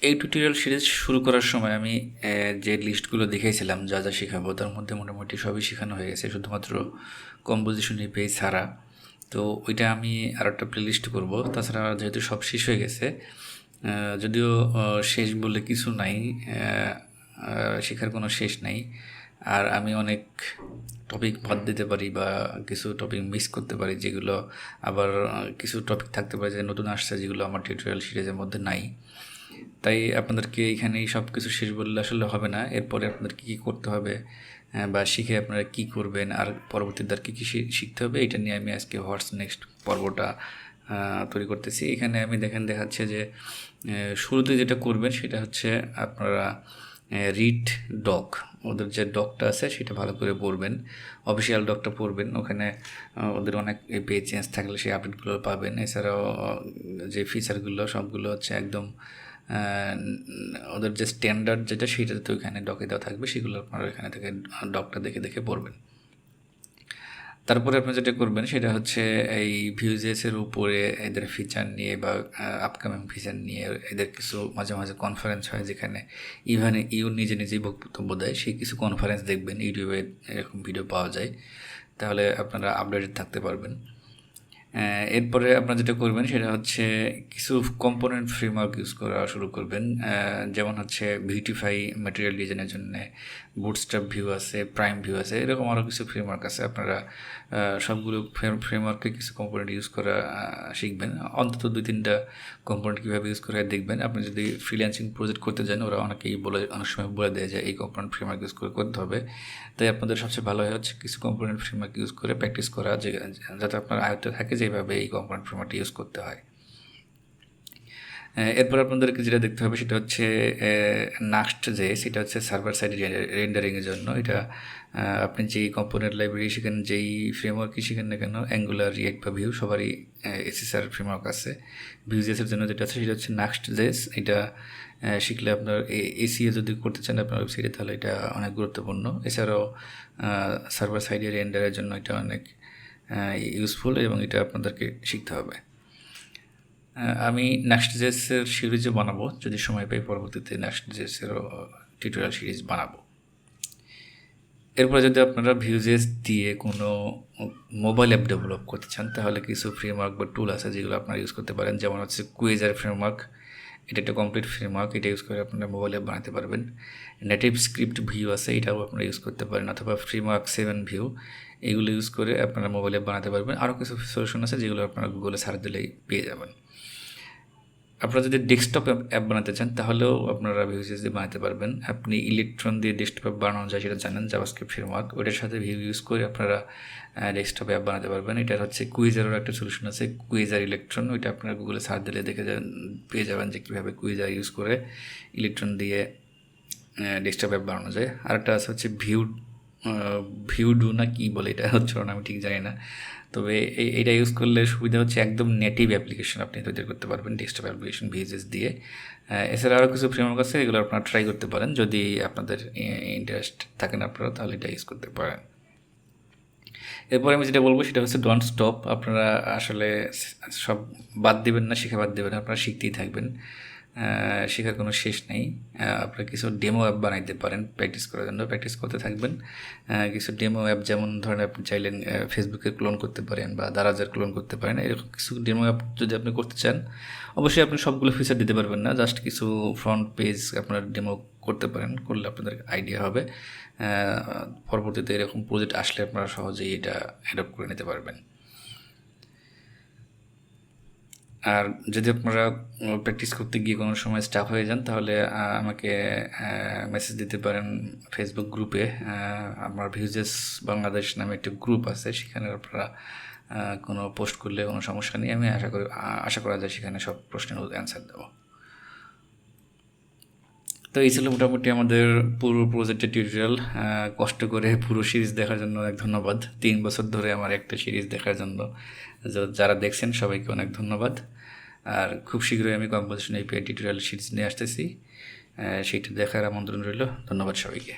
এই tutorial series শুরু করার সময় আমি যে লিস্টগুলো দেখাইছিলাম যা যা শেখাবো তার মধ্যে মোটামুটি সবই শেখানো হয়ে গেছে, শুধুমাত্র কম্পোজিশন পেজ ছাড়া। তো ওইটা আমি আর একটা প্লেলিস্ট করবো। তাছাড়া যেহেতু সব শেষ হয়ে গেছে, যদিও শেষ বলে কিছু নাই, শেখার কোনো শেষ নাই। আর আমি অনেক টপিক বাদ দিতে পারি বা কিছু টপিক মিস করতে পারি, যেগুলো আবার কিছু টপিক থাকতে পারে যে নতুন আসছে, যেগুলো আমার টিউটোরিয়াল সিরিজের মধ্যে নাই। তাই আপনাদেরকে এখানেই সব কিছু শেষ বললে আসলে হবে না। এরপরে আপনাদেরকে কী করতে হবে বা শিখে আপনারা কী করবেন আর পরবর্তীতে আর কী কী শিখতে হবে, এটা নিয়ে আমি আজকে হোয়াটস নেক্সট পর্বটা তৈরি করতেছি। এখানে আমি দেখাচ্ছে যে শুরুতে যেটা করবেন সেটা হচ্ছে আপনারা রিড ডক, ওদের যে ডকটা আছে সেটা ভালো করে পড়বেন, অফিসিয়াল ডকটা পড়বেন। ওখানে ওদের অনেক পেজ চেঞ্জ থাকলে সেই আপডেটগুলো পাবেন। এছাড়াও যে ফিচারগুলো সবগুলো হচ্ছে একদম ওদের যে স্ট্যান্ডার্ড যেটা সেটা তো ওইখানে ডকে দেওয়া থাকবে, সেগুলো আপনারা এখানে থেকে ডকটা দেখে দেখে পড়বেন। তারপরে আপনি যেটা করবেন সেটা হচ্ছে এই ভিউজেসের উপরে এদের ফিচার নিয়ে বা আপকামিং ফিচার নিয়ে এদের কিছু মাঝে মাঝে কনফারেন্স হয়, যেখানে ইভেন নিজে নিজেই বক্তব্য দেয়, সেই কিছু কনফারেন্স দেখবেন। ইউটিউবে এরকম ভিডিও পাওয়া যায়, তাহলে আপনারা আপডেটেড থাকতে পারবেন। এরপরে আপনারা যেটা করবেন সেটা হচ্ছে কিছু কম্পোনেন্ট ফ্রেমওয়ার্ক ইউজ করা শুরু করবেন। যেমন হচ্ছে ভিউটিফাই ম্যাটেরিয়াল ডিজাইনের জন্য বুটস্ট্র্যাপ ভিউ আছে, প্রাইম ভিউ আছে, এরকম আরও কিছু ফ্রেমওয়ার্ক আছে। আপনারা সবগুলো ফ্রেমওয়ার্কে কিছু কম্পোনেন্ট ইউজ করা শিখবেন। অন্তত 2-3টা কম্পোনেন্ট কীভাবে ইউজ করে দেখবেন। আপনি যদি ফ্রিল্যান্সিং প্রজেক্ট করতে যান, ওরা অনেক সময় বলে দেয় যে এই কম্পোনেন্ট ফ্রেমওয়ার্ক ইউজ করে করতে হবে। তাই আপনাদের সবচেয়ে ভালো হয় হচ্ছে কিছু কম্পোনেন্ট ফ্রেমওয়ার্ক ইউজ করে প্র্যাকটিস করা, যাতে আপনার আয়ত্তে থাকে যেভাবে এই কম্পোনেন্ট ফ্রেমওয়ার্কটি ইউজ করতে হয়। এরপর আপনাদেরকে যেটা দেখতে হবে সেটা হচ্ছে নাক্সট, যে সেটা হচ্ছে সার্ভার সাইড রেন্ডারিংয়ের জন্য। এটা আপনি যেই কম্পোনেন্ট লাইব্রেরি শিখেন, যেই ফ্রেমওয়ার্কই শিখেন না কেন, অ্যাঙ্গুলার, রিয়েক্ট বা ভিউ, সবারই এসএসআর ফ্রেমওয়ার্ক আছে। ভিউজেসের জন্য যেটা আছে সেটা হচ্ছে নাক্সট জেস। এটা শিখলে আপনার এসিএ যদি করতে চান আপনার ওয়েবসাইটে, তাহলে এটা অনেক গুরুত্বপূর্ণ। এছাড়াও সার্ভার সাইডে রেন্ডারের জন্য এটা অনেক ইউজফুল এবং এটা আপনাদেরকে শিখতে হবে। আমি নেক্সট.js-এর সিরিজও বানাবো, যদি সময় পাই পরবর্তীতে নেক্সট.js-এরও টিউটোরিয়াল সিরিজ বানাবো। এরপরে যদি আপনারা Vue.js দিয়ে কোনো মোবাইল অ্যাপ ডেভেলপ করতে চান, তাহলে কিছু ফ্রেমওয়ার্ক বা টুল আছে যেগুলো আপনারা ইউজ করতে পারেন। যেমন হচ্ছে কুইজার ফ্রেমওয়ার্ক, এটা একটা কমপ্লিট ফ্রেমওয়ার্ক, এটা ইউজ করে আপনারা মোবাইল অ্যাপ বানাতে পারবেন। নেটিভ স্ক্রিপ্ট ভিউ আছে, এটাও আপনারা ইউজ করতে পারেন, অথবা ফ্রেমওয়ার্ক 7 ভিউ, এগুলো ইউজ করে আপনারা মোবাইল অ্যাপ বানাতে পারবেন। আরও কিছু সলিউশন আছে যেগুলো আপনারা গুগলে সার্চ দিলেই পেয়ে যাবেন। আপনারা যদি ডেস্কটপ অ্যাপ বানাতে চান, তাহলেও আপনারা Vue.js দিয়ে বানাতে পারবেন। আপনি ইলেকট্রন দিয়ে ডেস্কটপ অ্যাপ বানানো যায় সেটা জানেন, জাভাস্ক্রিপ্ট ফ্রেমওয়ার্ক, ওইটার সাথে ভিউ ইউজ করে আপনারা ডেস্কটপ অ্যাপ বানাতে পারবেন। এটার হচ্ছে কুইজারের একটা সলিউশন আছে, কুইজার ইলেকট্রন, ওইটা আপনারা গুগলে সার্চ দিলে পেয়ে যাবেন যে কীভাবে কুইজার ইউজ করে ইলেকট্রন দিয়ে ডেস্কটপ অ্যাপ বানানো যায়। আরেকটা আছে হচ্ছে ভিউডু না কি বলে, এটা হচ্ছে না, আমি ঠিক জানি না। তবে এইটা ইউজ করলে সুবিধা হচ্ছে একদম নেটিভ অ্যাপ্লিকেশন আপনি তৈরি করতে পারবেন ডেস্কটপ অ্যাপ্লিকেশন Vue.js দিয়ে। এছাড়া আরও কিছু ফ্রেমওয়ার্ক আছে, এগুলো আপনারা ট্রাই করতে পারেন। যদি আপনাদের ইন্টারেস্ট থাকেন আপনারা, তাহলে এটা ইউজ করতে পারেন। এরপরে আমি যেটা বলবো সেটা হচ্ছে ডোন্ট স্টপ। আপনারা আসলে সব বাদ দেবেন না, শিখে বাদ দেবেন, আপনারা শিখতেই থাকবেন। শেখার কোনো শেষ নেই। আপনারা কিছু ডেমো অ্যাপ বানাইতে পারেন প্র্যাকটিস করার জন্য, প্র্যাকটিস করতে থাকবেন। কিছু ডেমো অ্যাপ, যেমন ধরেন আপনি চাইলেন ফেসবুকে ক্লোন করতে পারেন বা দারাজের ক্লোন করতে পারেন। এরকম কিছু ডেমো অ্যাপ যদি আপনি করতে চান, অবশ্যই আপনি সবগুলো ফিচার দিতে পারবেন না, জাস্ট কিছু ফ্রন্ট পেজ আপনার ডেমো করতে পারেন, করলে আপনাদের আইডিয়া হবে। পরবর্তীতে এরকম প্রজেক্ট আসলে আপনারা সহজেই এটা অ্যাডপ্ট করে নিতে পারবেন। আর যদি আপনারা প্র্যাকটিস করতে গিয়ে কোনো সময় স্টাফ হয়ে যান, তাহলে আমাকে মেসেজ দিতে পারেন ফেসবুক গ্রুপে। আমার Vue.js বাংলাদেশ নামে একটা গ্রুপ আছে, সেখানে আপনারা কোনো পোস্ট করলে কোনো সমস্যা নেই। আমি আশা করা যায় সেখানে সব প্রশ্নের অ্যান্সার দেবো। তো এই ছিল মোটামুটি আমাদের পুরো প্রজেক্টের টিউটোরিয়াল। কষ্ট করে পুরো সিরিজ দেখার জন্য অনেক ধন্যবাদ। 3 বছর ধরে আমার একটা সিরিজ দেখার জন্য যারা দেখছেন সবাইকে অনেক ধন্যবাদ। আর খুব শীঘ্রই আমি কম্পোজিশন API টিউটোরিয়াল সিরিজ নিয়ে আসতেছি, সেইটা দেখার আমন্ত্রণ রইল। ধন্যবাদ সবাইকে।